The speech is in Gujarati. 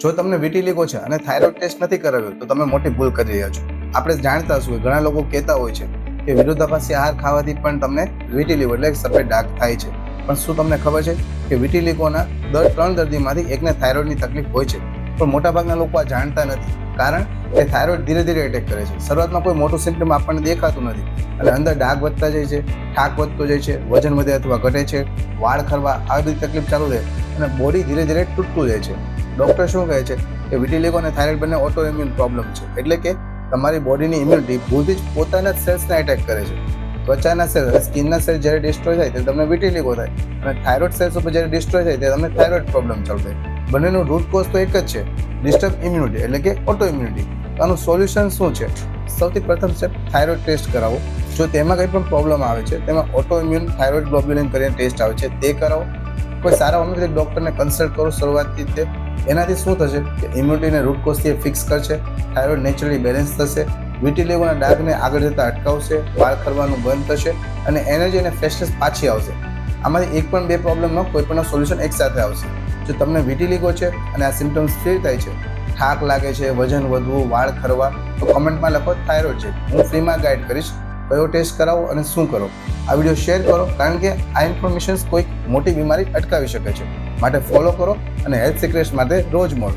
જો તમને વિટિલિગો છે અને થાઇરોઇડ ટેસ્ટ નથી કરાવ્યો તો તમે મોટી ભૂલ કરી રહ્યા છો. આપણે જાણતા હશું ઘણા લોકો કહેતા હોય છે કે વિરોધાભાસી આહાર ખાવાથી પણ તમને વિટિલિગો એટલે સફેદ ડાઘ થાય છે. પણ શું તમને ખબર છે કે વિટિલિગોના દર 3 દર્દીમાંથી એકને થાઇરોઇડની તકલીફ હોય છે? પણ મોટાભાગના લોકો આ જાણતા નથી, કારણ કે થાઇરોઇડ ધીરે ધીરે એટેક કરે છે. શરૂઆતમાં કોઈ મોટું સિમ્પટમ આપણને દેખાતું નથી અને અંદર ડાઘ વધતા જાય છે, થાક વધતો જાય છે, વજન વધે અથવા ઘટે છે, વાળ ખરવા, આ બધી તકલીફ ચાલુ રહે અને બોડી ધીરે ધીરે તૂટતું જાય છે. ડૉક્ટર શું કહે છે કે વિટિલિગો અને થાઇરોઇડ બંને ઓટો ઇમ્યુન પ્રોબ્લેમ છે, એટલે કે તમારી બોડીની ઇમ્યુનિટી ભૂલથી જ પોતાના જ સેલ્સને એટેક કરે છે. ત્વચાના સેલ, સ્કિનના સેલ જ્યારે ડિસ્ટ્રોય થાય ત્યારે તમને વિટિલિગો થાય અને થાઇરોઇડ સેલ્સ ઉપર જ્યારે ડિસ્ટ્રોય થાય ત્યારે તમને થાઇરોઇડ પ્રોબ્લેમ ચાલુ થાય. બંનેનું રૂટ કોઝ તો એક જ છે, ડિસ્ટર્બ ઇમ્યુનિટી એટલે કે ઓટો ઇમ્યુનિટી. આનું સોલ્યુશન શું છે? સૌથી પ્રથમ સ્ટેપ, થાઇરોઇડ ટેસ્ટ કરાવો. જો તેમાં કંઈ પણ પ્રોબ્લેમ આવે છે, તેમાં ઓટો ઇમ્યુન થાઇરોઇડ ગ્લોબ્યુલિન કરીને ટેસ્ટ આવે છે, તે કરાવો. કોઈ સારા હોમિયોપેથિક ડૉક્ટરને કન્સલ્ટ કરો શરૂઆતથી જ. એનાથી શું થશે કે ઇમ્યુનિટીને રૂટ કોઝથી ફિક્સ કરશે, થાઇરોઇડ નેચરલી બેલેન્સ થશે, વિટિલિગોના ડાઘને આગળ જતાં અટકાવશે, વાળ ખરવાનું બંધ થશે અને એનર્જી અને ફ્રેશનેસ પાછી આવશે. આમાંથી એક પણ બે પ્રોબ્લેમનો કોઈ પણ સોલ્યુશન એકસાથે આવશે. જો તમને વિટિલિગો છે અને આ સિમ્ટમ્સ ફીલ થાય છે, થાક લાગે છે, વજન વધવું, વાળ ખરવા, તો કમેન્ટમાં લખો થાઇરોઇડ છે. હું ફ્રીમાં ગાઈડ કરીશ કયો ટેસ્ટ કરાવો અને શું કરો. આ વિડીયો શેર કરો, કારણ કે આ ઇન્ફોર્મેશન્સ કોઈક મોટી બીમારી અટકાવી શકે છે. માટે ફોલો કરો અને હેલ્થ સિક્રેટ્સ માટે રોજ મળો.